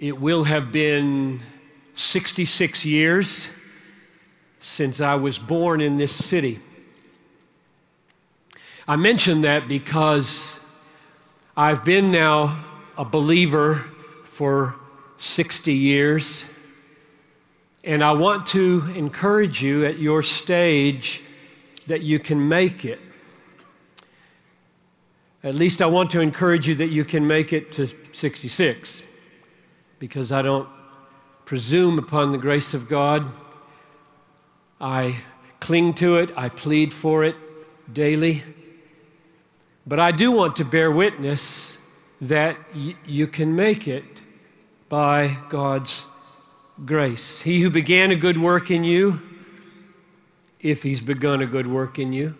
It will have been 66 years since I was born in this city. I mention that because I've been now a believer for 60 years, and I want to encourage you at your stage that you can make it. At least I want to encourage you that you can make it to 66, because I don't presume upon the grace of God. I cling to it, I plead for it daily. But I do want to bear witness that you can make it by God's grace. He who began a good work in you, if he's begun a good work in you,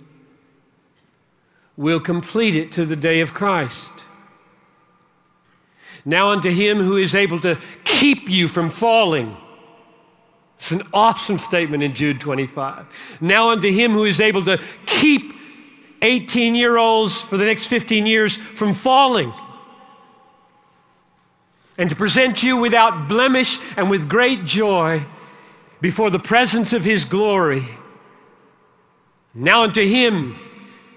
will complete it to the day of Christ. Now unto him who is able to keep you from falling. It's an awesome statement in Jude 25. Now unto him who is able to keep 18-year-olds for the next 15 years from falling, and to present you without blemish and with great joy before the presence of his glory. Now unto him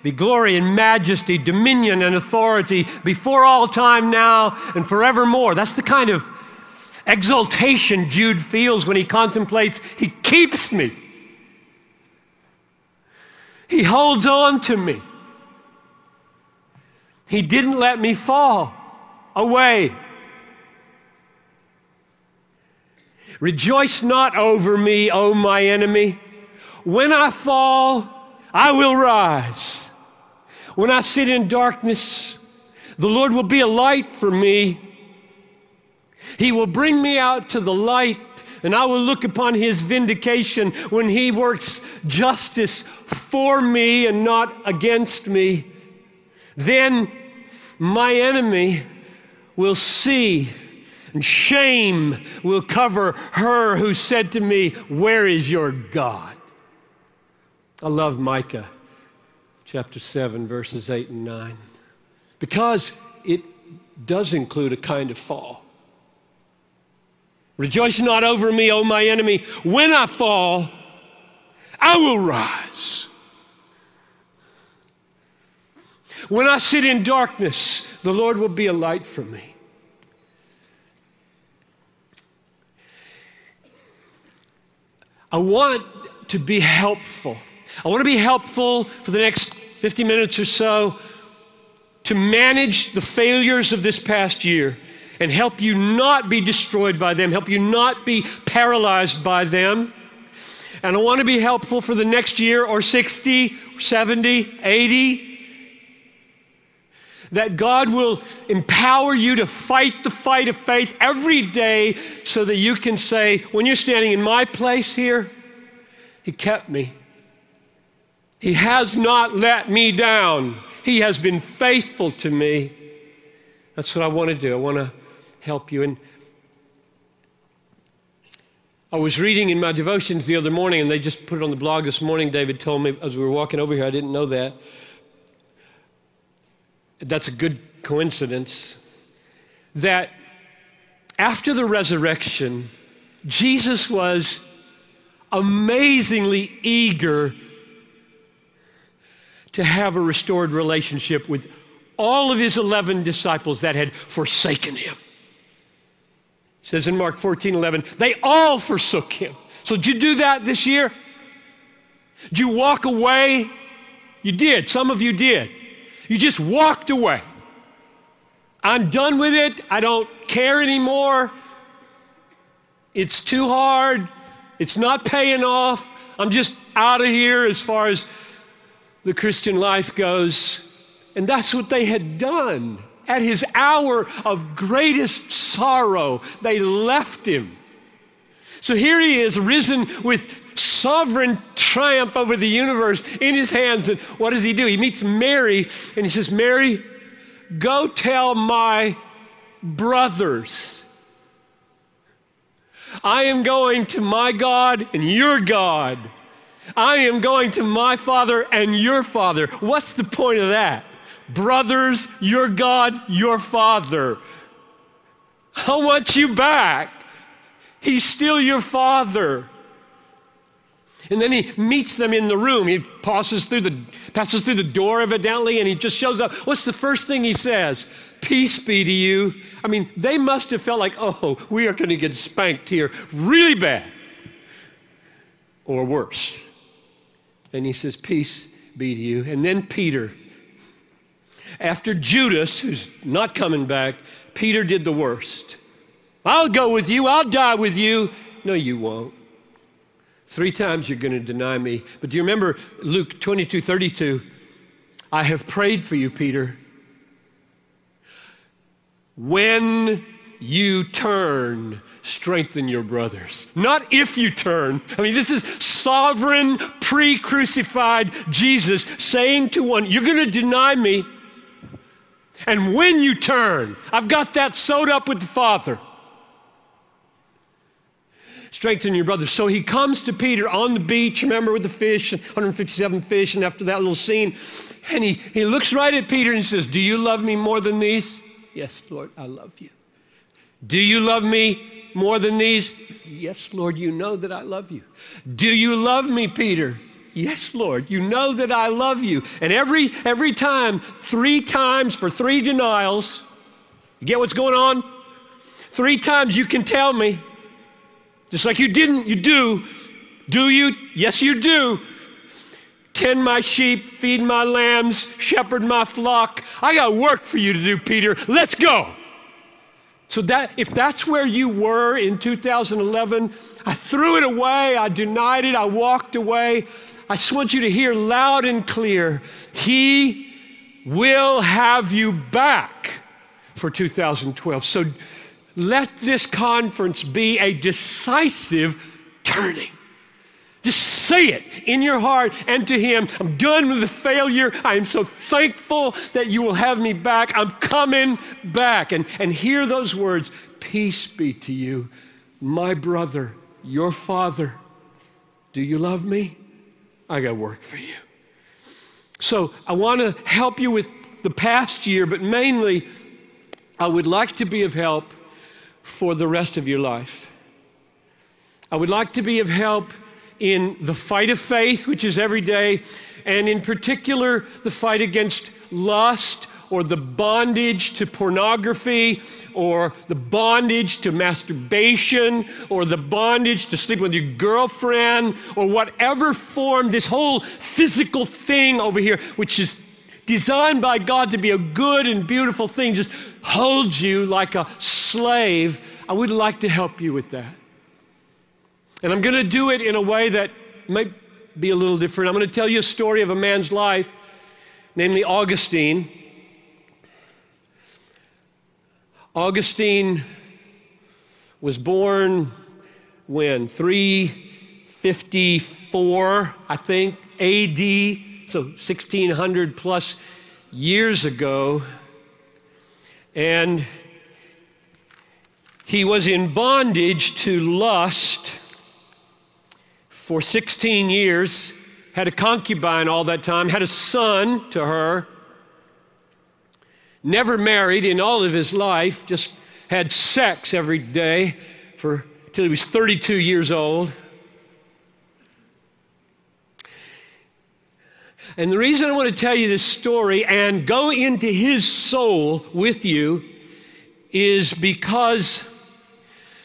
be glory and majesty, dominion and authority before all time, now and forevermore. That's the kind of exaltation Jude feels when he contemplates, he keeps me. He holds on to me. He didn't let me fall away. Rejoice not over me, O my enemy. When I fall, I will rise. When I sit in darkness, the Lord will be a light for me. He will bring me out to the light, and I will look upon his vindication when he works justice for me and not against me. Then my enemy will see, and shame will cover her who said to me, where is your God? I love Micah chapter 7, verses 8 and 9, because it does include a kind of fall. Rejoice not over me, O my enemy. When I fall, I will rise. When I sit in darkness, the Lord will be a light for me. I want to be helpful. I want to be helpful for the next 50 minutes or so to manage the failures of this past year and help you not be destroyed by them, help you not be paralyzed by them. And I want to be helpful for the next year or 60, 70, 80, that God will empower you to fight the fight of faith every day so that you can say, when you're standing in my place here, he kept me. He has not let me down. He has been faithful to me. That's what I want to do. I want to help you. And I was reading in my devotions the other morning, and they just put it on the blog this morning. David told me as we were walking over here, I didn't know that. That's a good coincidence, that after the resurrection, Jesus was amazingly eager to have a restored relationship with all of his 11 disciples that had forsaken him. It says in Mark 14:11, they all forsook him. So did you do that this year? Did you walk away? You did. Some of you did. You just walked away. I'm done with it. I don't care anymore. It's too hard. It's not paying off. I'm just out of here as far as the Christian life goes. And that's what they had done. At his hour of greatest sorrow, they left him. So here he is, risen with sovereign triumph over the universe in his hands. And what does he do? He meets Mary, and he says, Mary, go tell my brothers, I am going to my God and your God. I am going to my Father and your Father. What's the point of that? Brothers, your God, your Father. I want you back. He's still your father. And then he meets them in the room. He passes through the door evidently, and he just shows up. What's the first thing he says? Peace be to you. I mean, they must have felt like, oh, we are going to get spanked here really bad. Or worse. And he says, peace be to you. And then Peter, after Judas, who's not coming back, Peter did the worst. I'll go with you. I'll die with you. No, you won't. 3 times you're going to deny me. But do you remember Luke 22:32? I have prayed for you, Peter. When you turn, strengthen your brothers. Not if you turn. I mean, this is sovereign, pre-crucified Jesus saying to one, you're going to deny me. And when you turn, I've got that sewed up with the Father. Strengthen your brothers. So he comes to Peter on the beach, remember, with the fish, 157 fish, and after that little scene, and he looks right at Peter and says, do you love me more than these? Yes, Lord, I love you. Do you love me more than these? Yes, Lord, you know that I love you. Do you love me, Peter? Yes, Lord, you know that I love you. And every time, 3 times for 3 denials, you get what's going on? 3 times you can tell me. Just like you didn't, you do. Do you? Yes, you do. Tend my sheep, feed my lambs, shepherd my flock. I got work for you to do, Peter. Let's go. So that if that's where you were in 2011, I threw it away, I denied it, I walked away. I just want you to hear loud and clear, He will have you back for 2012. So let this conference be a decisive turning. Just say it in your heart and to Him. I'm done with the failure. I am so thankful that you will have me back. I'm coming back. And hear those words, peace be to you, my brother, your father. Do you love me? I got work for you. So I want to help you with the past year, but mainly I would like to be of help for the rest of your life. I would like to be of help in the fight of faith, which is every day, and in particular, the fight against lust or the bondage to pornography or the bondage to masturbation or the bondage to sleep with your girlfriend or whatever form, this whole physical thing over here, which is designed by God to be a good and beautiful thing, just holds you like a slave. I would like to help you with that. And I'm going to do it in a way that might be a little different. I'm going to tell you a story of a man's life, namely Augustine. Augustine was born when? 354, I think, AD, so 1600 plus years ago. And he was in bondage to lust for 16 years, had a concubine all that time, had a son to her, never married in all of his life, just had sex every day till he was 32 years old. And the reason I want to tell you this story and go into his soul with you is because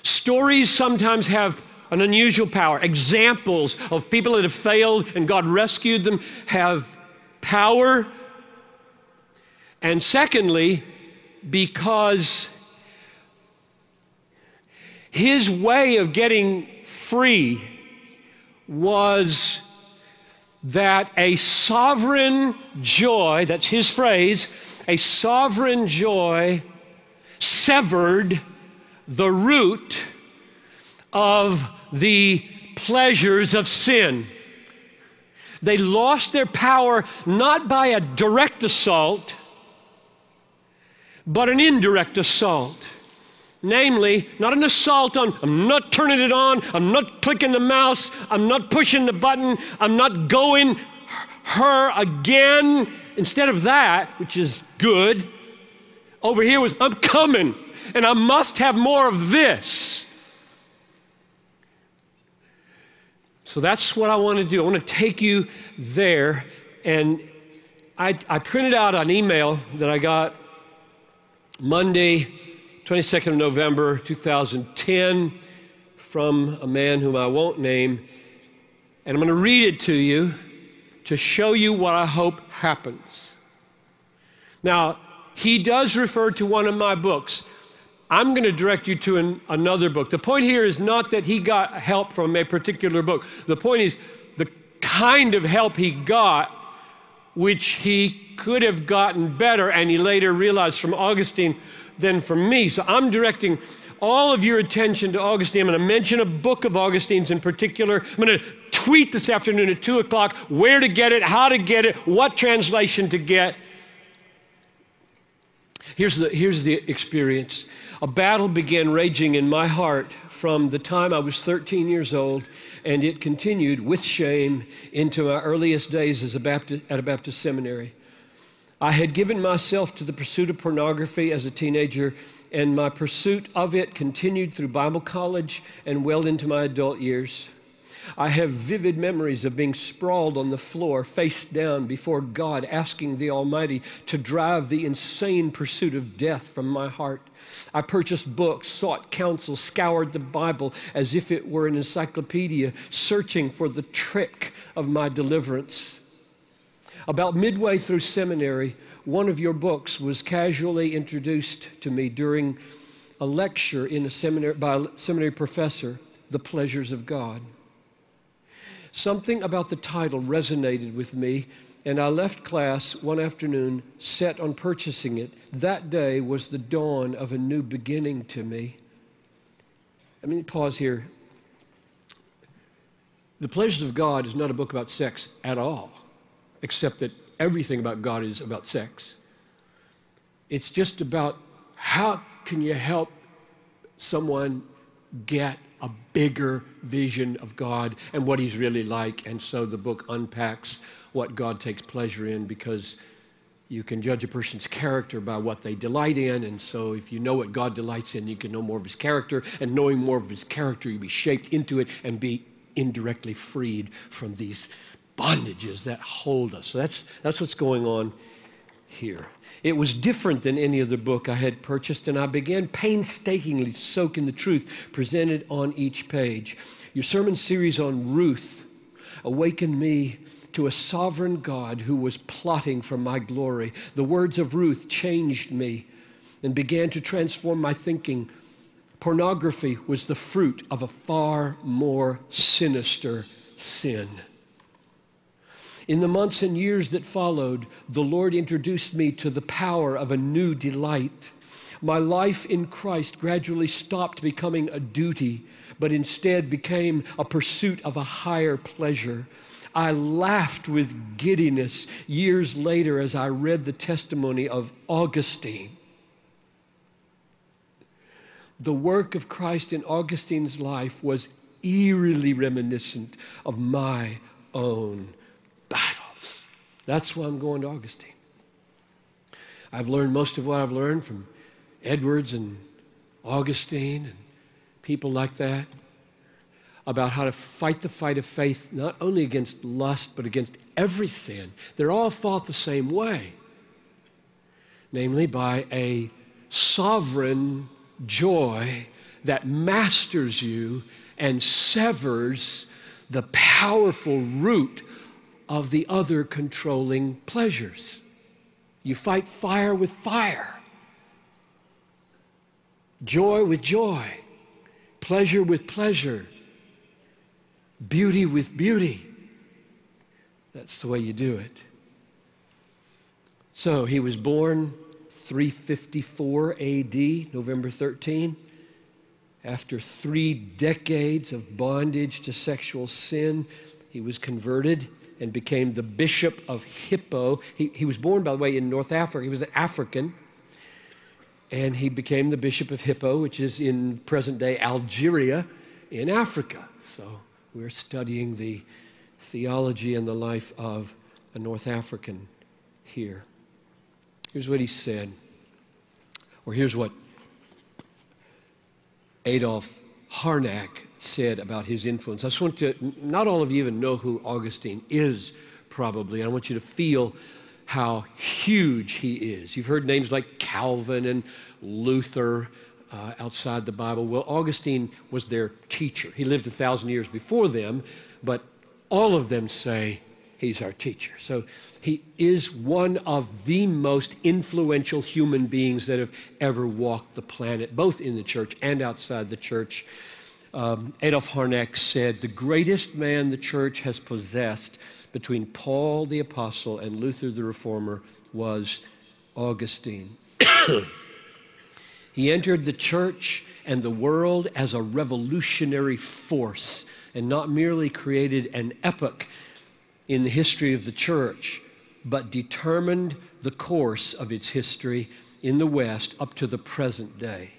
stories sometimes have an unusual power. Examples of people that have failed and God rescued them have power. And secondly, because his way of getting free was that a sovereign joy, that's his phrase, a sovereign joy severed the root of the pleasures of sin. They lost their power not by a direct assault, but an indirect assault. Namely, not an assault on, I'm not turning it on, I'm not clicking the mouse, I'm not pushing the button, I'm not going her again. Instead of that, which is good, over here was, I'm coming. and I must have more of this. So that's what I want to do. I want to take you there. And I printed out an email that I got Monday, 22nd of November, 2010, from a man whom I won't name. And I'm going to read it to you to show you what I hope happens. Now, he does refer to one of my books. I'm going to direct you to another book. The point here is not that he got help from a particular book. The point is the kind of help he got, which he could have gotten better, and he later realized from Augustine than from me. So I'm directing all of your attention to Augustine. I'm going to mention a book of Augustine's in particular. I'm going to tweet this afternoon at 2 o'clock where to get it, how to get it, what translation to get. Here's the experience. A battle began raging in my heart from the time I was 13 years old, and it continued with shame into my earliest days as at a Baptist seminary. I had given myself to the pursuit of pornography as a teenager, and my pursuit of it continued through Bible college and well into my adult years. I have vivid memories of being sprawled on the floor, face down before God, asking the Almighty to drive the insane pursuit of death from my heart. I purchased books, sought counsel, scoured the Bible as if it were an encyclopedia, searching for the trick of my deliverance. About midway through seminary, one of your books was casually introduced to me during a lecture in a seminary by a seminary professor, The Pleasures of God. Something about the title resonated with me, and I left class one afternoon set on purchasing it. That day was the dawn of a new beginning to me. Let me pause here. The Pleasures of God is not a book about sex at all, except that everything about God is about sex. It's just about how can you help someone get a bigger vision of God and what he's really like. And so the book unpacks what God takes pleasure in, because you can judge a person's character by what they delight in. And so if you know what God delights in, you can know more of his character. And knowing more of his character, you'll be shaped into it and be indirectly freed from these bondages that hold us. So that's what's going on here. It was different than any other book I had purchased, and I began painstakingly to soak in the truth presented on each page. Your sermon series on Ruth awakened me to a sovereign God who was plotting for my glory. The words of Ruth changed me and began to transform my thinking. Pornography was the fruit of a far more sinister sin. In the months and years that followed, the Lord introduced me to the power of a new delight. My life in Christ gradually stopped becoming a duty, but instead became a pursuit of a higher pleasure. I laughed with giddiness years later as I read the testimony of Augustine. The work of Christ in Augustine's life was eerily reminiscent of my own battles. That's why I'm going to Augustine. I've learned most of what I've learned from Edwards and Augustine and people like that about how to fight the fight of faith, not only against lust, but against every sin. They're all fought the same way, namely by a sovereign joy that masters you and severs the powerful root of the other controlling pleasures. You fight fire with fire, joy with joy, pleasure with pleasure, beauty with beauty. That's the way you do it. So he was born 354 AD, November 13. After 3 decades of bondage to sexual sin, he was converted and became the bishop of Hippo. He was born, by the way, in North Africa. He was an African. And he became the bishop of Hippo, which is in present-day Algeria in Africa. So we're studying the theology and the life of a North African here. Here's what he said, or here's what Adolf Harnack said about his influence. I just want to, not all of you even know who Augustine is probably. I want you to feel how huge he is. You've heard names like Calvin and Luther outside the Bible. Well, Augustine was their teacher. He lived 1,000 years before them, but all of them say he's our teacher. So he is one of the most influential human beings that have ever walked the planet, both in the church and outside the church. Adolf Harnack said, the greatest man the church has possessed between Paul the Apostle and Luther the Reformer was Augustine. He entered the church and the world as a revolutionary force and not merely created an epoch in the history of the church, but determined the course of its history in the West up to the present day.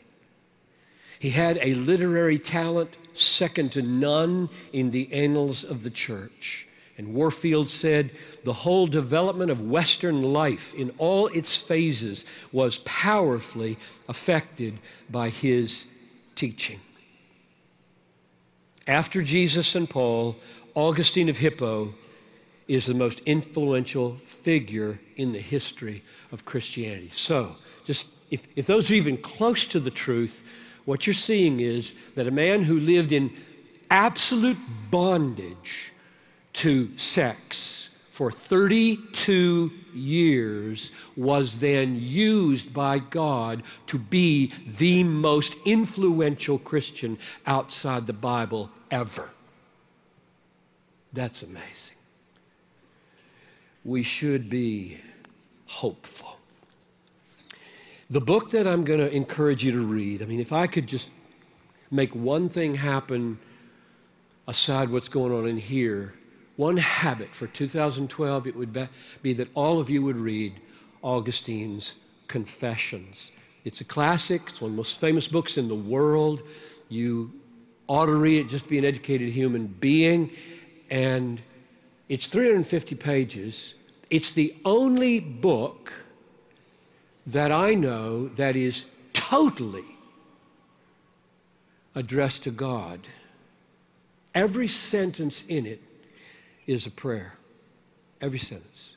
He had a literary talent second to none in the annals of the church. And Warfield said, the whole development of Western life in all its phases was powerfully affected by his teaching. After Jesus and Paul, Augustine of Hippo is the most influential figure in the history of Christianity. So, just if those are even close to the truth, what you're seeing is that a man who lived in absolute bondage to sex for 32 years was then used by God to be the most influential Christian outside the Bible ever. That's amazing. We should be hopeful. The book that I'm going to encourage you to read, I mean, if I could just make one thing happen aside what's going on in here, one habit for 2012, it would be that all of you would read Augustine's Confessions. It's a classic. It's one of the most famous books in the world. You ought to read it just to be an educated human being. And it's 350 pages. It's the only book that I know that is totally addressed to God. Every sentence in it is a prayer. Every sentence.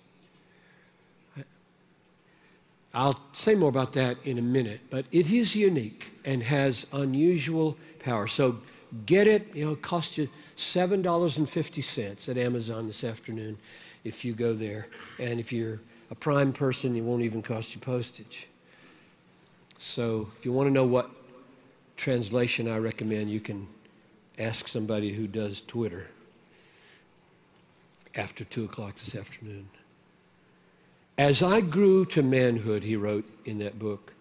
I'll say more about that in a minute, but it is unique and has unusual power. So get it. It costs you $7.50 at Amazon this afternoon if you go there. And if you're a Prime person, it won't even cost you postage. So if you want to know what translation I recommend, you can ask somebody who does Twitter after 2 o'clock this afternoon. As I grew to manhood, he wrote in that book,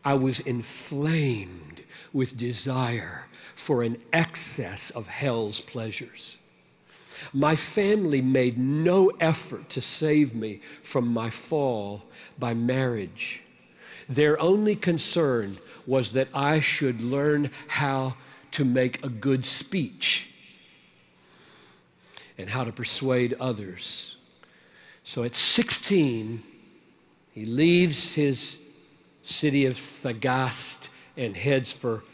I was inflamed with desire for an excess of hell's pleasures. My family made no effort to save me from my fall by marriage. Their only concern was that I should learn how to make a good speech and how to persuade others. So at 16, he leaves his city of Thagaste and heads for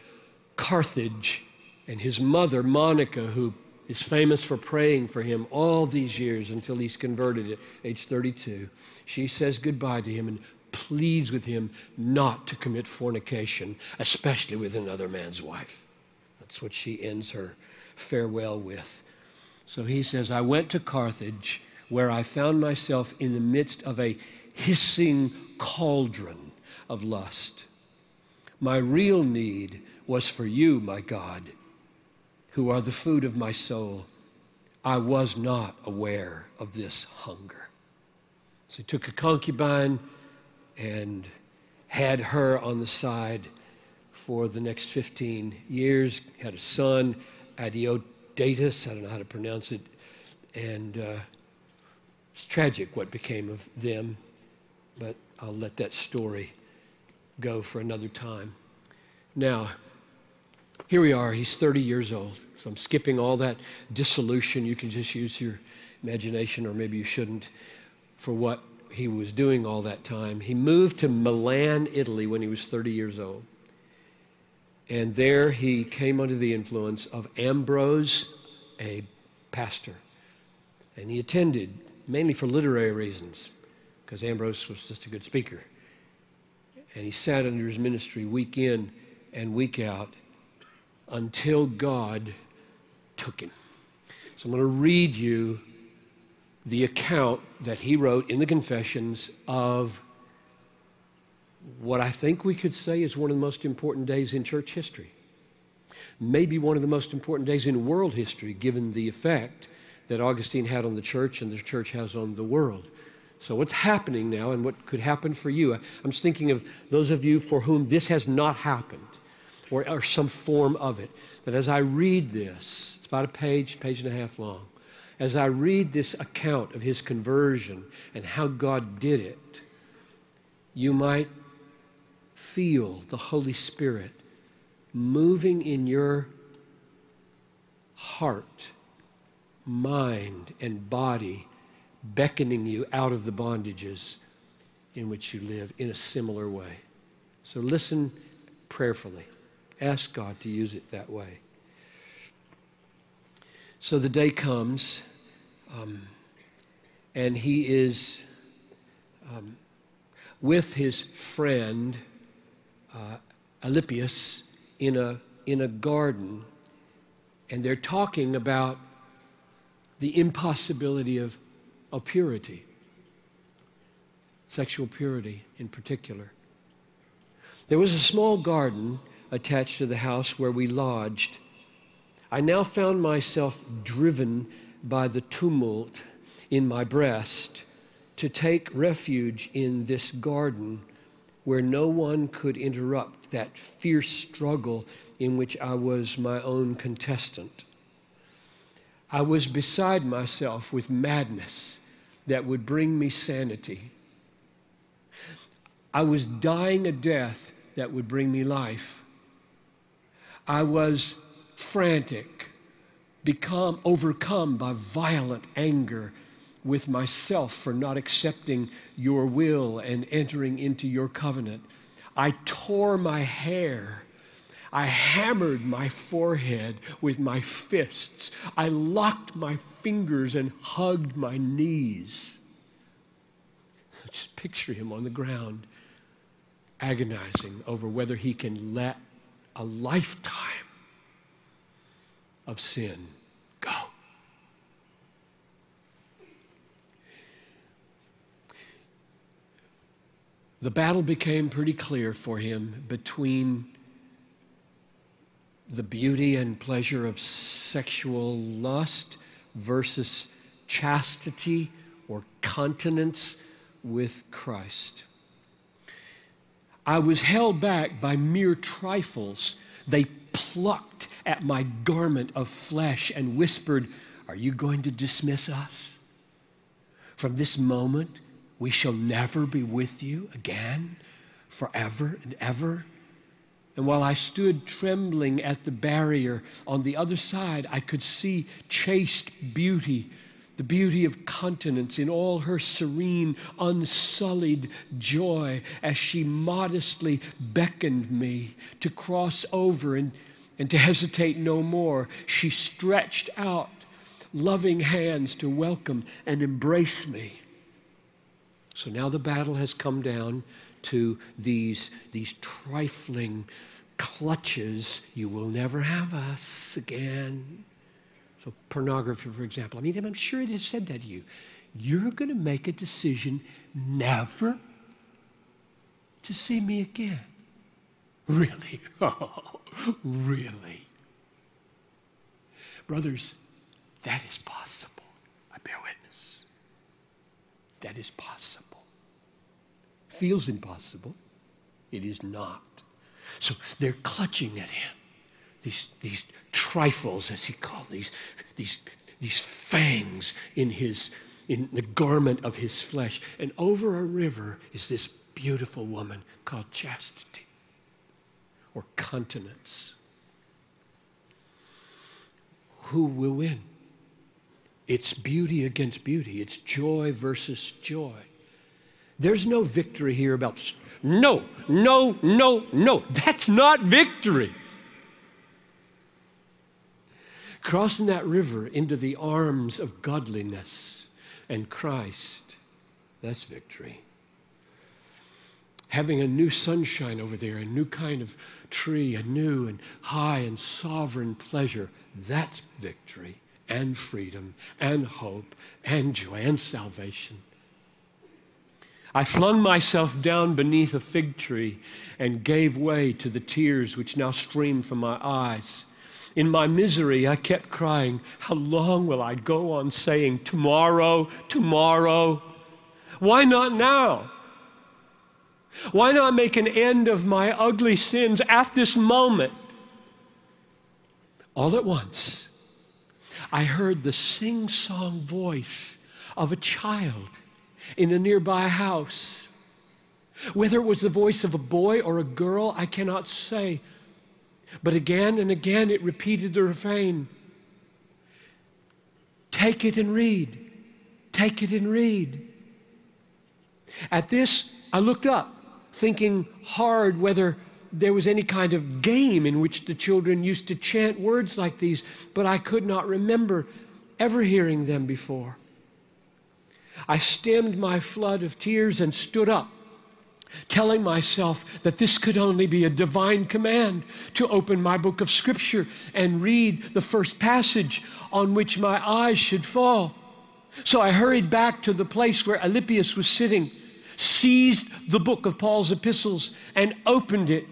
Carthage. And his mother, Monica, who is famous for praying for him all these years until he's converted at age 32, she says goodbye to him and pleads with him not to commit fornication, especially with another man's wife. That's what she ends her farewell with. So he says, I went to Carthage, where I found myself in the midst of a hissing cauldron of lust. My real need was for you, my God, who are the food of my soul. I was not aware of this hunger. So he took a concubine and had her on the side for the next 15 years, had a son, Adeodatus, I don't know how to pronounce it, and it's tragic what became of them, but I'll let that story go for another time. Now, here we are, he's 30 years old, so I'm skipping all that dissolution. You can just use your imagination, or maybe you shouldn't, for what he was doing all that time. He moved to Milan, Italy when he was 30 years old. And there he came under the influence of Ambrose, a pastor. And he attended mainly for literary reasons, because Ambrose was just a good speaker. And he sat under his ministry week in and week out until God took him. So I'm going to read you the account that he wrote in the Confessions of what I think we could say is one of the most important days in church history. Maybe one of the most important days in world history, given the effect that Augustine had on the church and the church has on the world. So what's happening now and what could happen for you? I'm just thinking of those of you for whom this has not happened or some form of it, that as I read this, it's about a page and a half long, as I read this account of his conversion and how God did it, you might feel the Holy Spirit moving in your heart, mind, and body, beckoning you out of the bondages in which you live in a similar way. So listen prayerfully. Ask God to use it that way. So the day comes, and he is with his friend Alypius in a garden, and they're talking about the impossibility of purity, sexual purity in particular. There was a small garden attached to the house where we lodged. I now found myself driven by the tumult in my breast to take refuge in this garden where no one could interrupt that fierce struggle in which I was my own contestant. I was beside myself with madness that would bring me sanity. I was dying a death that would bring me life. I was frantic, overcome by violent anger with myself for not accepting your will and entering into your covenant. I tore my hair. I hammered my forehead with my fists. I locked my fingers and hugged my knees. Just picture him on the ground, agonizing over whether he can let a lifetime of sin go. The battle became pretty clear for him between the beauty and pleasure of sexual lust versus chastity or continence with Christ. I was held back by mere trifles. They plucked at my garment of flesh and whispered, "Are you going to dismiss us? From this moment, we shall never be with you again, forever and ever." And while I stood trembling at the barrier on the other side, I could see chaste beauty, the beauty of continence in all her serene, unsullied joy as she modestly beckoned me to cross over and to hesitate no more. She stretched out loving hands to welcome and embrace me. So now the battle has come down to these trifling clutches. You will never have us again. So pornography, for example. I mean, I'm sure it has said that to you. You're going to make a decision never to see me again. Really? Oh, really? Brothers, that is possible. I bear witness. That is possible. Feels impossible. It is not. So they're clutching at him. These trifles, as he called these fangs in the garment of his flesh. And over a river is this beautiful woman called chastity or continence. Who will win? It's beauty against beauty. It's joy versus joy. There's no victory here about, no. That's not victory. crossing that river into the arms of godliness and Christ, that's victory. Having a new sunshine over there, a new kind of tree, a new and high and sovereign pleasure, that's victory and freedom and hope and joy and salvation. I flung myself down beneath a fig tree and gave way to the tears which now streamed from my eyes. In my misery, I kept crying, how long will I go on saying, tomorrow, tomorrow? Why not now? Why not make an end of my ugly sins at this moment? All at once, I heard the sing-song voice of a child in a nearby house. Whether it was the voice of a boy or a girl, I cannot say. But again and again it repeated the refrain. Take it and read. Take it and read. At this, I looked up, thinking hard whether there was any kind of game in which the children used to chant words like these, but I could not remember ever hearing them before. I stemmed my flood of tears and stood up, telling myself that this could only be a divine command to open my book of Scripture and read the first passage on which my eyes should fall. So I hurried back to the place where Alypius was sitting, seized the book of Paul's epistles and opened it,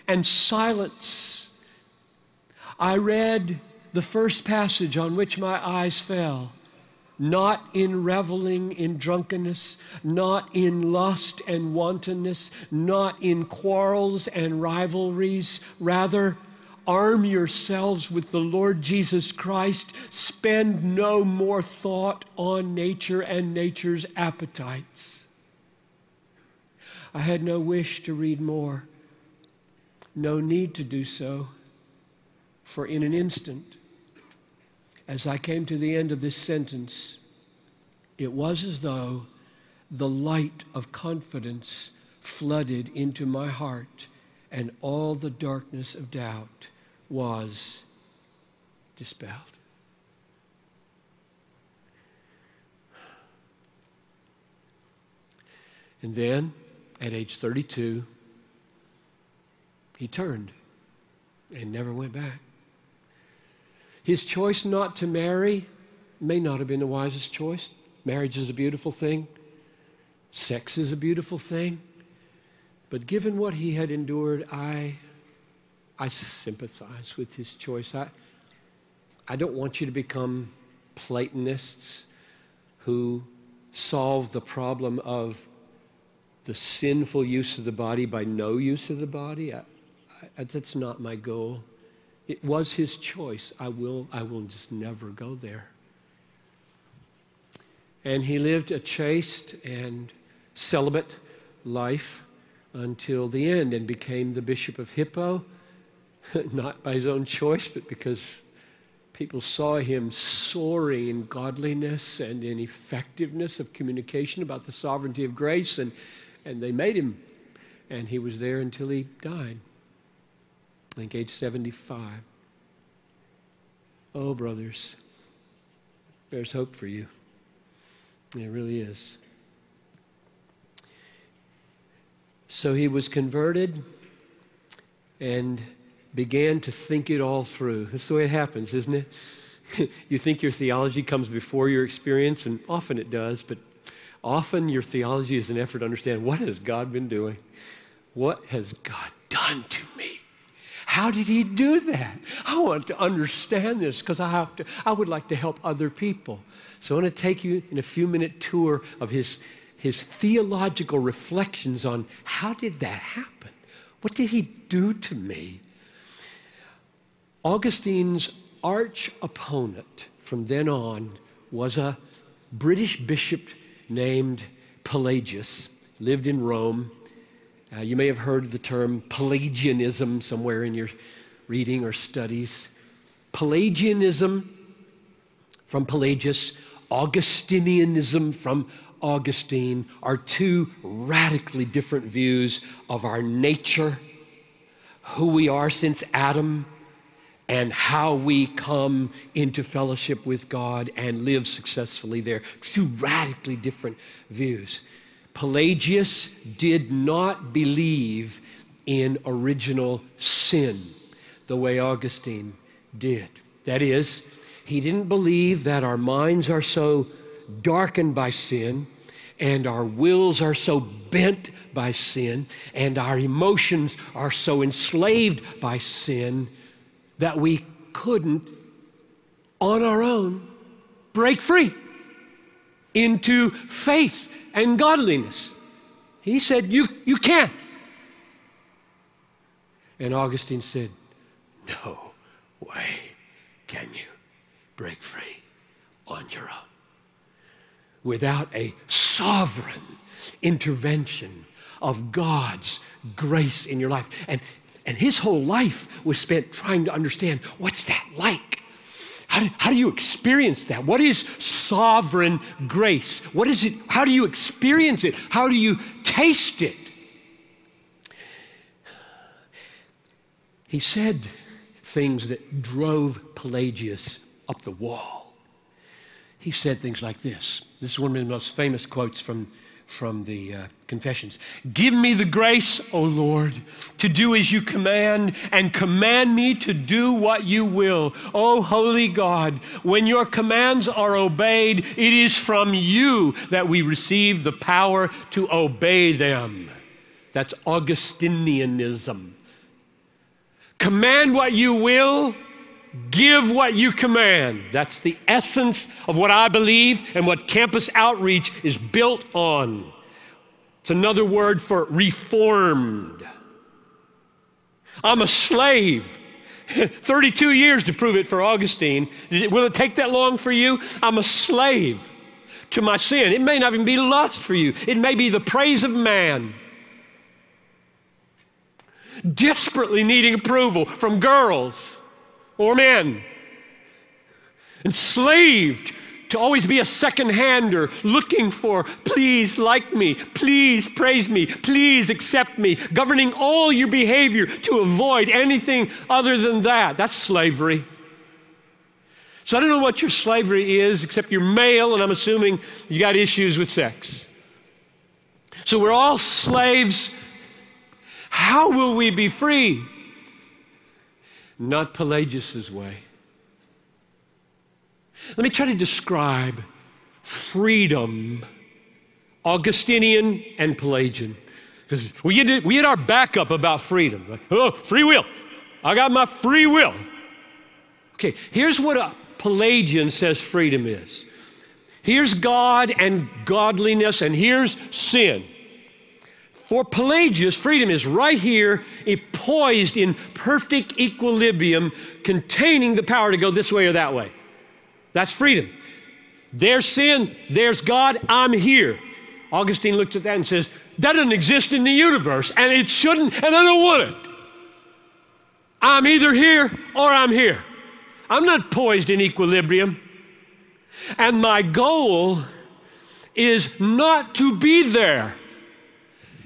and silence. I read the first passage on which my eyes fell. Not in reveling in drunkenness, not in lust and wantonness, not in quarrels and rivalries. Rather, arm yourselves with the Lord Jesus Christ. Spend no more thought on nature and nature's appetites. I had no wish to read more, no need to do so, for in an instant, as I came to the end of this sentence, it was as though the light of confidence flooded into my heart and all the darkness of doubt was dispelled. And then, at age 32, he turned and never went back. His choice not to marry may not have been the wisest choice. Marriage is a beautiful thing. Sex is a beautiful thing. But given what he had endured, I sympathize with his choice. I don't want you to become Platonists who solve the problem of the sinful use of the body by no use of the body. That's not my goal. It was his choice. I will just never go there. And he lived a chaste and celibate life until the end and became the Bishop of Hippo, not by his own choice, but because people saw him soaring in godliness and in effectiveness of communication about the sovereignty of grace, and they made him. And he was there until he died. I think age 75. Oh, brothers, there's hope for you. There really is. So he was converted and began to think it all through. That's the way it happens, isn't it? You think your theology comes before your experience, and often it does, but often your theology is an effort to understand, what has God been doing? What has God done to me? How did he do that? I want to understand this because I would like to help other people. So I want to take you in a few-minute tour of his theological reflections on how did that happen? What did he do to me? Augustine's arch opponent from then on was a British bishop named Pelagius, lived in Rome. You may have heard the term Pelagianism somewhere in your reading or studies. Pelagianism from Pelagius, Augustinianism from Augustine are two radically different views of our nature, who we are since Adam, and how we come into fellowship with God and live successfully there. Two radically different views. Pelagius did not believe in original sin the way Augustine did. That is, he didn't believe that our minds are so darkened by sin and our wills are so bent by sin and our emotions are so enslaved by sin that we couldn't, on our own, break free into faith and godliness. He said, you can't. And Augustine said, no way can you break free on your own without a sovereign intervention of God's grace in your life. And his whole life was spent trying to understand, what's that like? How do you experience that? What is sovereign grace? What is it? How do you experience it? How do you taste it? He said things that drove Pelagius up the wall. He said things like this. This is one of the most famous quotes from the Confessions. Give me the grace, O Lord, to do as you command, and command me to do what you will. O holy God, when your commands are obeyed, it is from you that we receive the power to obey them. That's Augustinianism. Command what you will, give what you command. That's the essence of what I believe and what campus outreach is built on. It's another word for reformed. I'm a slave. 32 years to prove it for Augustine. Will it take that long for you? I'm a slave to my sin. It may not even be lust for you. It may be the praise of man. Desperately needing approval from girls or men. Enslaved to always be a second-hander, looking for, please like me, please praise me, please accept me, governing all your behavior to avoid anything other than that. That's slavery. So I don't know what your slavery is, except you're male, and I'm assuming you got issues with sex. So we're all slaves. How will we be free? Not Pelagius's way. Let me try to describe freedom, Augustinian and Pelagian. Because we had our backup about freedom. Right? Oh, free will. I got my free will. Okay, here's what a Pelagian says freedom is. Here's God and godliness, and here's sin. For Pelagius, freedom is right here, poised in perfect equilibrium, containing the power to go this way or that way. That's freedom. There's sin, there's God, I'm here. Augustine looks at that and says, that doesn't exist in the universe, and it shouldn't, and I don't want it. I'm either here or I'm here. I'm not poised in equilibrium. And my goal is not to be there.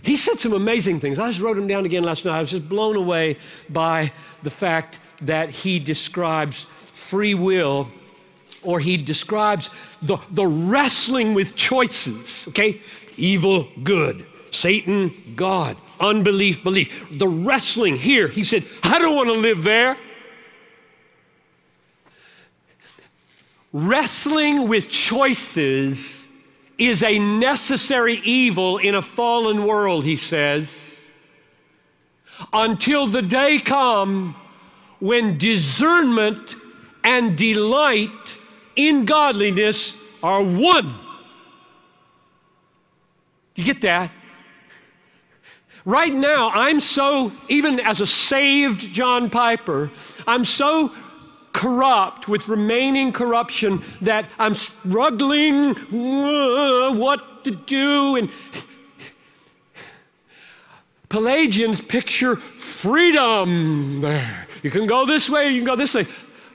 He said some amazing things. I just wrote them down again last night. I was just blown away by the fact that he describes free will, or he describes the wrestling with choices, okay? Evil, good. Satan, God. Unbelief, belief. The wrestling here, he said, I don't want to live there. Wrestling with choices is a necessary evil in a fallen world, he says, until the day come when discernment and delight in godliness are one. You get that? Right now, I'm so, even as a saved John Piper, I'm so corrupt with remaining corruption that I'm struggling what to do. And Pelagians picture freedom there. You can go this way, you can go this way.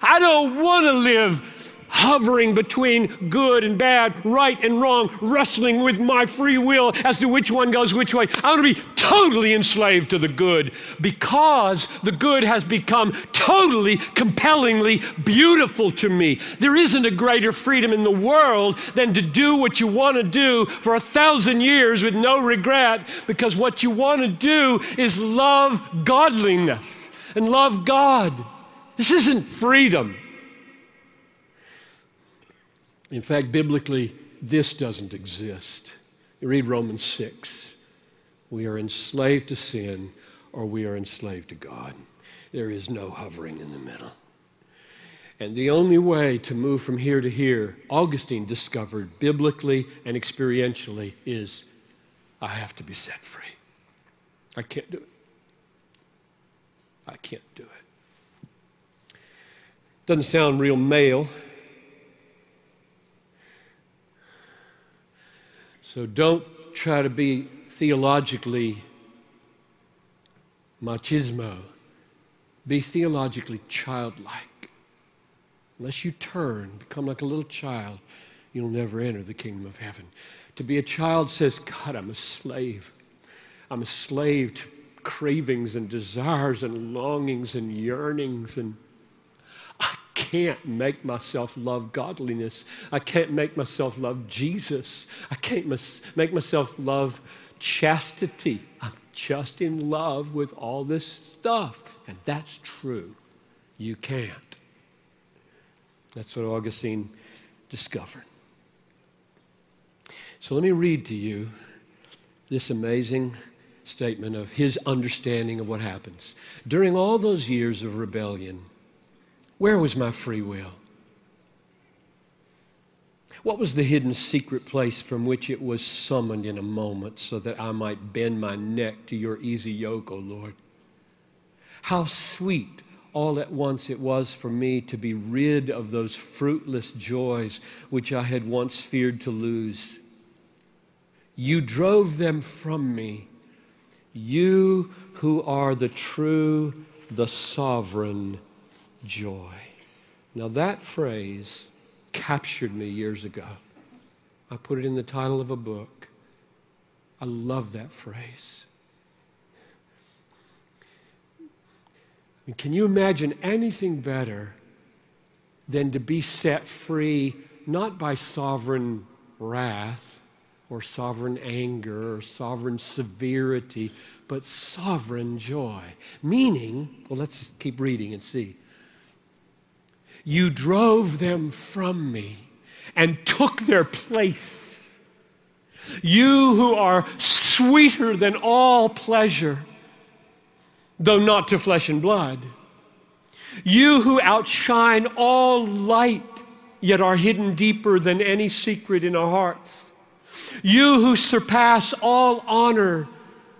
I don't want to live hovering between good and bad, right and wrong, wrestling with my free will as to which one goes which way. I want to be totally enslaved to the good because the good has become totally, compellingly beautiful to me. There isn't a greater freedom in the world than to do what you want to do for 1,000 years with no regret, because what you want to do is love godliness and love God. This isn't freedom. In fact, biblically, this doesn't exist. You read Romans 6. We are enslaved to sin or we are enslaved to God. There is no hovering in the middle. And the only way to move from here to here, Augustine discovered biblically and experientially, is I have to be set free. I can't do it. I can't do it. Doesn't sound real male. So don't try to be theologically machismo. Be theologically childlike. Unless you turn, become like a little child, you'll never enter the kingdom of heaven. To be a child says, God, I'm a slave. I'm a slave to cravings and desires and longings and yearnings, and I can't make myself love godliness. I can't make myself love Jesus. I can't make myself love chastity. I'm just in love with all this stuff, and that's true. You can't. That's what Augustine discovered. So let me read to you this amazing statement of his understanding of what happens. During all those years of rebellion, where was my free will? What was the hidden secret place from which it was summoned in a moment so that I might bend my neck to your easy yoke, O Lord? How sweet all at once it was for me to be rid of those fruitless joys which I had once feared to lose. You drove them from me, you who are the true, the sovereign joy. Now that phrase captured me years ago. I put it in the title of a book. I love that phrase. Can you imagine anything better than to be set free, not by sovereign wrath or sovereign anger or sovereign severity, but sovereign joy? Meaning, well, let's keep reading and see. You drove them from me and took their place. You who are sweeter than all pleasure, though not to flesh and blood. You who outshine all light, yet are hidden deeper than any secret in our hearts. You who surpass all honor,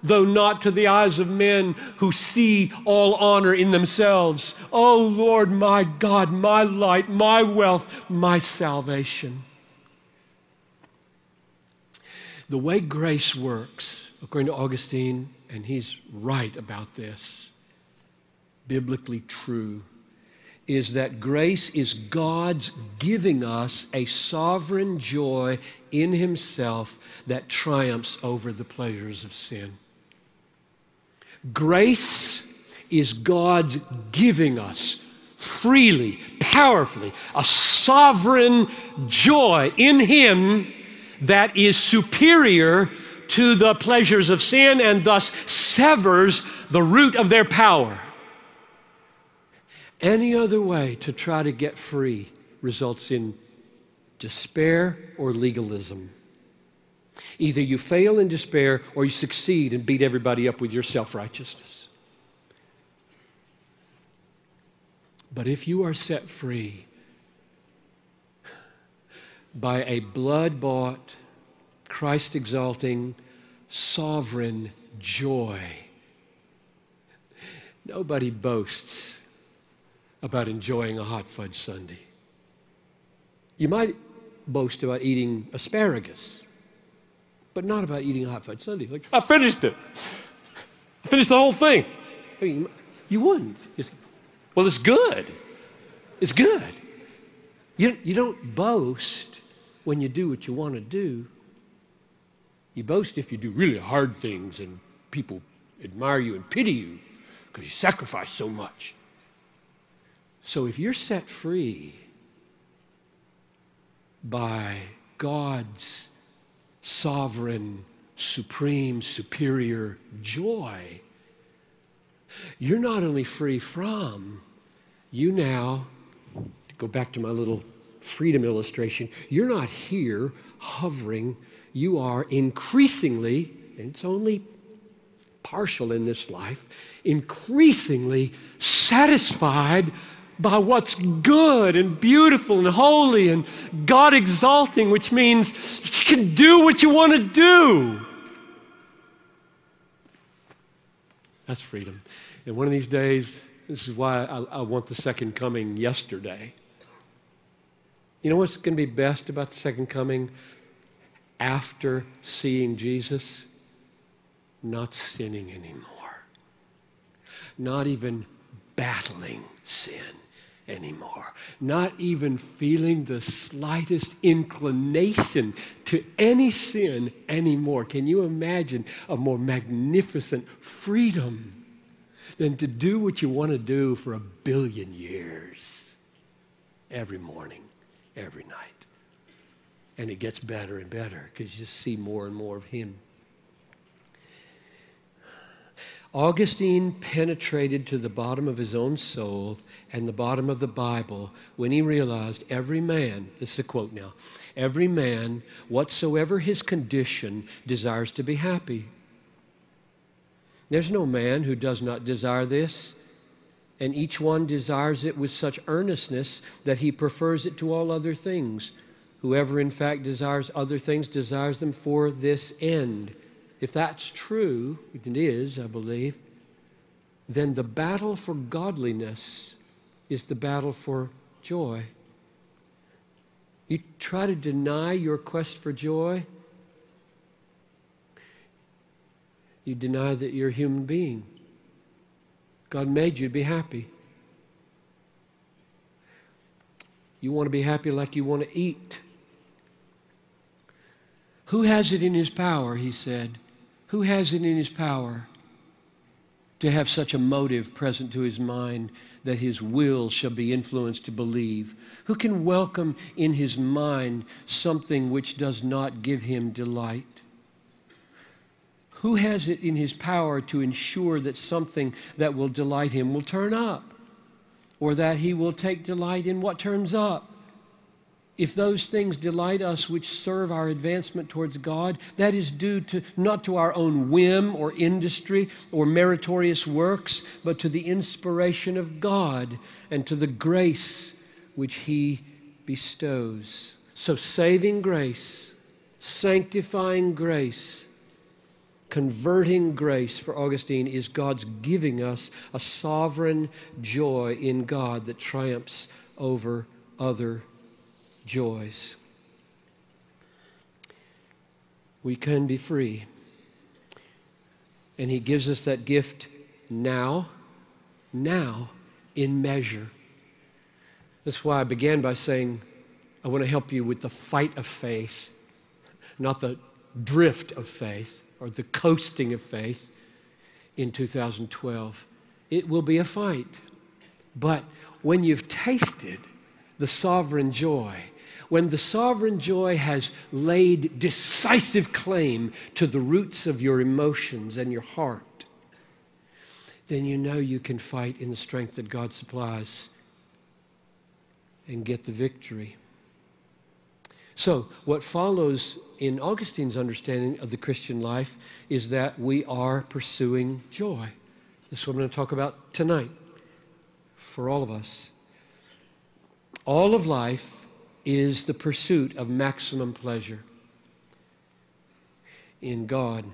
though not to the eyes of men who see all honor in themselves. O Lord, my God, my light, my wealth, my salvation. The way grace works, according to Augustine, and he's right about this, biblically true, is that grace is God's giving us a sovereign joy in himself that triumphs over the pleasures of sin. Grace is God's giving us freely, powerfully, a sovereign joy in him that is superior to the pleasures of sin and thus severs the root of their power. Any other way to try to get free results in despair or legalism. Either you fail in despair or you succeed and beat everybody up with your self-righteousness. But if you are set free by a blood-bought, Christ-exalting, sovereign joy, nobody boasts about enjoying a hot fudge sundae. You might boast about eating asparagus, but not about eating a hot fudge sundae. Like, I finished it. I finished the whole thing. I mean, you wouldn't. Well, it's good. It's good. You don't boast when you do what you want to do. You boast if you do really hard things and people admire you and pity you because you sacrifice so much. So if you're set free by God's sovereign, supreme, superior joy, you're not only free from, you now, to go back to my little freedom illustration, you're not here hovering, you are increasingly, and it's only partial in this life, increasingly satisfied by what's good and beautiful and holy and God-exalting, which means you can do what you want to do. That's freedom. And one of these days, this is why I want the second coming yesterday. You know what's going to be best about the second coming after seeing Jesus? Not sinning anymore. Not even battling sin anymore. Not even feeling the slightest inclination to any sin anymore. Can you imagine a more magnificent freedom than to do what you want to do for 1 billion years? Every morning, every night. And it gets better and better because you just see more and more of him. Augustine penetrated to the bottom of his own soul and the bottom of the Bible when he realized every man, this is a quote now, every man, whatsoever his condition, desires to be happy. There's no man who does not desire this, and each one desires it with such earnestness that he prefers it to all other things. Whoever in fact desires other things desires them for this end. If that's true, it is, I believe, then the battle for godliness is the battle for joy. You try to deny your quest for joy, you deny that you're a human being. God made you to be happy. You want to be happy like you want to eat. Who has it in his power, he said, who has it in his power to have such a motive present to his mind that his will shall be influenced to believe? Who can welcome in his mind something which does not give him delight? Who has it in his power to ensure that something that will delight him will turn up, or that he will take delight in what turns up? If those things delight us which serve our advancement towards God, that is due to not to our own whim or industry or meritorious works, but to the inspiration of God and to the grace which he bestows. So saving grace, sanctifying grace, converting grace for Augustine is God's giving us a sovereign joy in God that triumphs over other joys. We can be free. And he gives us that gift now in measure. That's why I began by saying, I want to help you with the fight of faith, not the drift of faith or the coasting of faith in 2012. It will be a fight. But when you've tasted the sovereign joy, when the sovereign joy has laid decisive claim to the roots of your emotions and your heart, then you know you can fight in the strength that God supplies and get the victory. So what follows in Augustine's understanding of the Christian life is that we are pursuing joy. This is what I'm going to talk about tonight for all of us. All of life is the pursuit of maximum pleasure in God.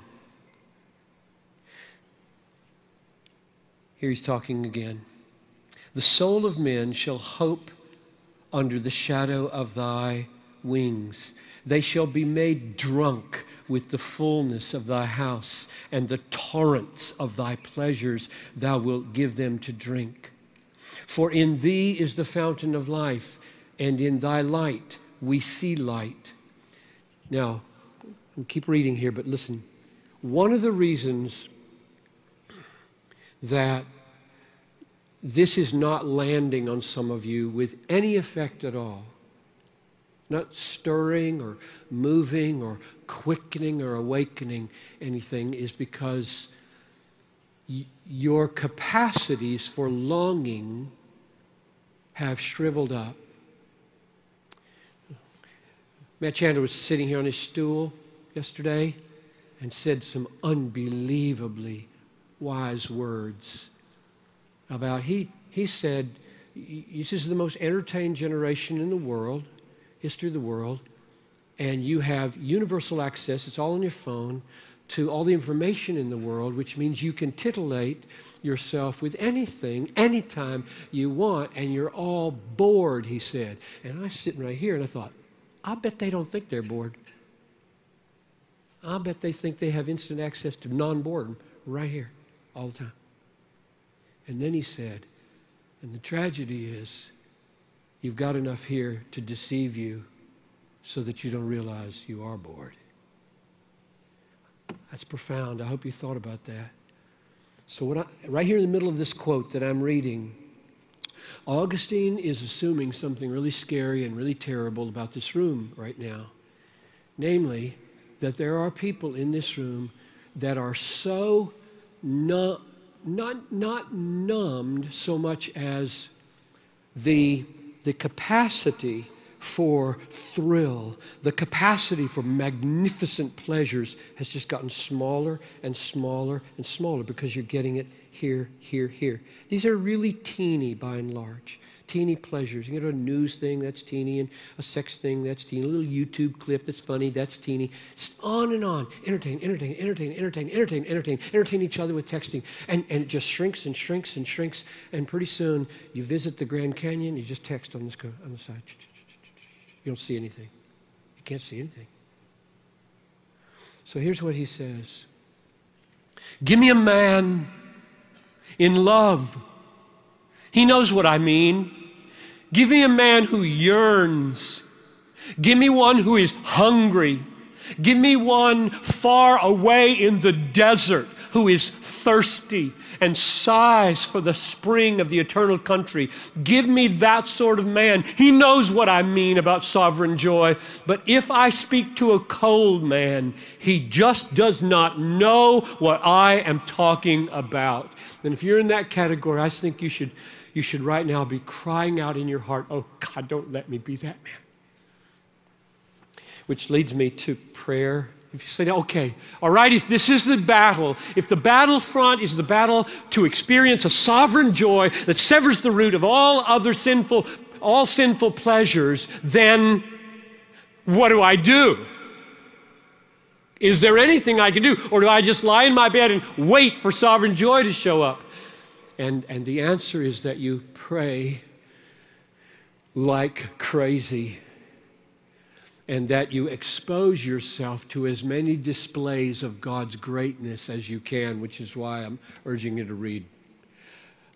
Here he's talking again. The soul of men shall hope under the shadow of thy wings. They shall be made drunk with the fullness of thy house, and the torrents of thy pleasures thou wilt give them to drink. For in thee is the fountain of life. and in thy light we see light. Now, I'll keep reading here, but listen. One of the reasons that this is not landing on some of you with any effect at all, not stirring or moving or quickening or awakening anything, is because your capacities for longing have shriveled up. Matt Chandler was sitting here on his stool yesterday and said some unbelievably wise words about, he said, this is the most entertained generation in the world, history of the world, and you have universal access, it's all on your phone, to all the information in the world, which means you can titillate yourself with anything, anytime you want, and you're all bored, he said. And I was sitting right here and I thought, I bet they don't think they're bored. I bet they think they have instant access to non-boredom right here all the time. And then he said, and the tragedy is you've got enough here to deceive you so that you don't realize you are bored. That's profound. I hope you thought about that. So right here in the middle of this quote that I'm reading, Augustine is assuming something really scary and really terrible about this room right now. Namely, that there are people in this room that are so not numbed so much as the capacity for thrill, the capacity for magnificent pleasures has just gotten smaller and smaller and smaller because you're getting it here, here, here. These are really teeny by and large. Teeny pleasures. You get a news thing, that's teeny, and a sex thing, that's teeny. A little YouTube clip that's funny, that's teeny. Just on and on. Entertain each other with texting. And it just shrinks and shrinks and shrinks. And pretty soon, you visit the Grand Canyon, you just text on the side. You don't see anything. You can't see anything. So here's what he says. Give me a man in love. He knows what I mean. Give me a man who yearns. Give me one who is hungry. Give me one far away in the desert who is thirsty and sighs for the spring of the eternal country. Give me that sort of man. He knows what I mean about sovereign joy. But if I speak to a cold man, he just does not know what I am talking about. And if you're in that category, I think you should right now be crying out in your heart, oh God, don't let me be that man. Which leads me to prayer. If you say, okay, all right, if this is the battle, if the battlefront is the battle to experience a sovereign joy that severs the root of all sinful pleasures, then what do I do? Is there anything I can do? Or do I just lie in my bed and wait for sovereign joy to show up? And the answer is that you pray like crazy, and that you expose yourself to as many displays of God's greatness as you can, which is why I'm urging you to read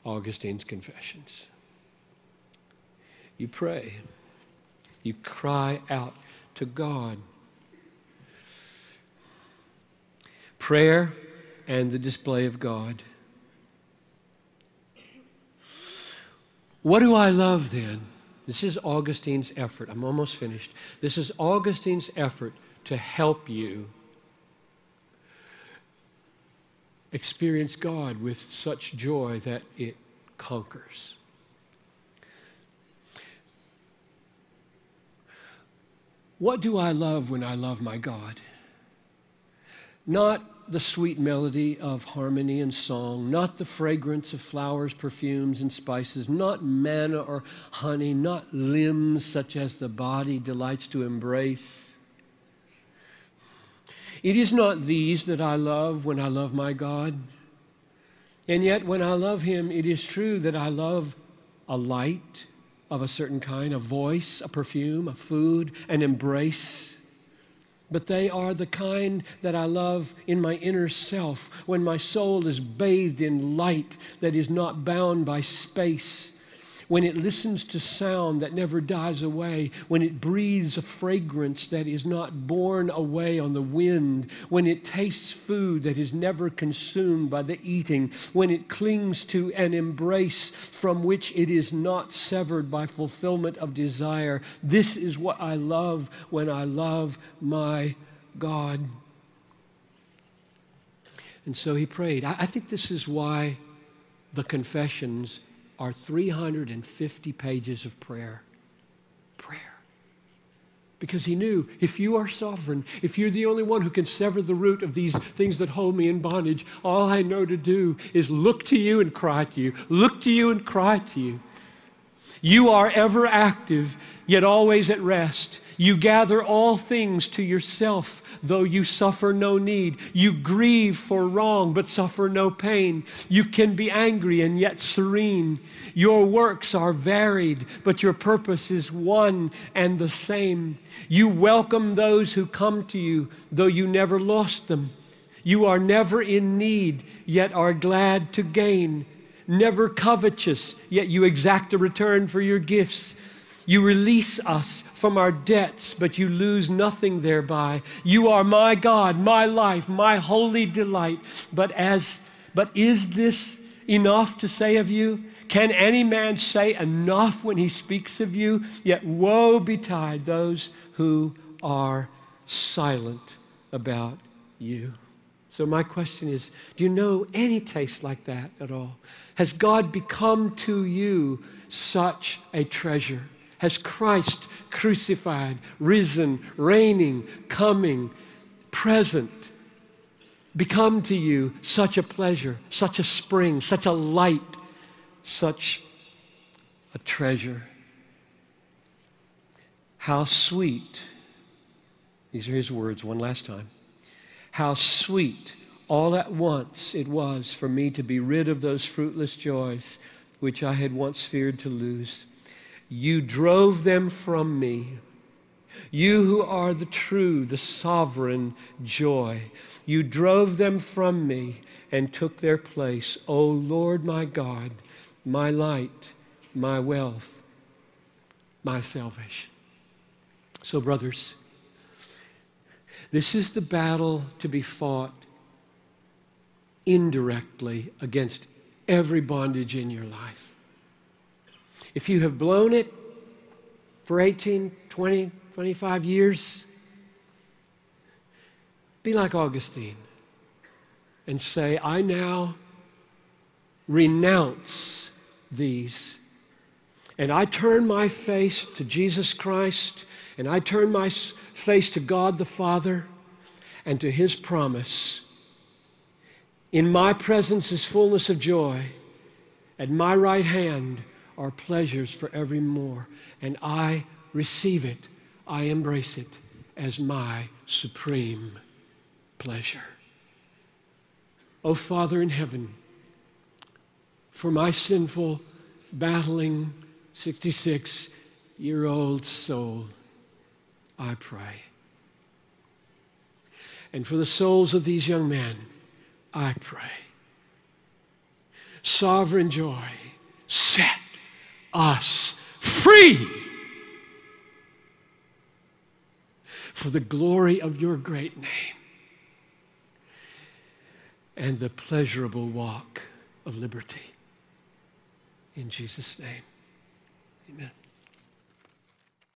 Augustine's Confessions. You pray. You cry out to God. Prayer and the display of God. What do I love then? This is Augustine's effort. I'm almost finished. This is Augustine's effort to help you experience God with such joy that it conquers. What do I love when I love my God? Not the sweet melody of harmony and song, not the fragrance of flowers, perfumes, and spices, not manna or honey, not limbs such as the body delights to embrace. It is not these that I love when I love my God. And yet when I love him, it is true that I love a light of a certain kind, a voice, a perfume, a food, an embrace. But they are the kind that I love in my inner self, when my soul is bathed in light that is not bound by space, when it listens to sound that never dies away, when it breathes a fragrance that is not borne away on the wind, when it tastes food that is never consumed by the eating, when it clings to an embrace from which it is not severed by fulfillment of desire. This is what I love when I love my God. And so he prayed. I think this is why the confessions are 350 pages of prayer. Prayer. Because he knew, if you are sovereign, if you're the only one who can sever the root of these things that hold me in bondage, all I know to do is look to you and cry to you. Look to you and cry to you. You are ever active, yet always at rest. You gather all things to yourself, though you suffer no need. You grieve for wrong, but suffer no pain. You can be angry and yet serene. Your works are varied, but your purpose is one and the same. You welcome those who come to you, though you never lost them. You are never in need, yet are glad to gain. Never covetous, yet you exact a return for your gifts. You release us from our debts, but you lose nothing thereby. You are my God, my life, my holy delight. But is this enough to say of you? Can any man say enough when he speaks of you? Yet woe betide those who are silent about you. So my question is, do you know any taste like that at all? Has God become to you such a treasure? Has Christ crucified, risen, reigning, coming, present, become to you such a pleasure, such a spring, such a light, such a treasure? How sweet, these are his words one last time, how sweet all at once it was for me to be rid of those fruitless joys which I had once feared to lose. You drove them from me. You who are the true, the sovereign joy. You drove them from me and took their place. O Lord my God, my light, my wealth, my salvation. So brothers, this is the battle to be fought indirectly against every bondage in your life. If you have blown it for 18, 20, 25 years, be like Augustine and say, I now renounce these. And I turn my face to Jesus Christ, and I turn my face to God the Father and to his promise. In my presence is fullness of joy. At my right hand are pleasures for evermore. And I receive it, I embrace it as my supreme pleasure. O Father in heaven, for my sinful, battling, 66-year-old soul, I pray. And for the souls of these young men, I pray. Sovereign joy, set us free for the glory of your great name and the pleasurable walk of liberty. In Jesus' name, amen.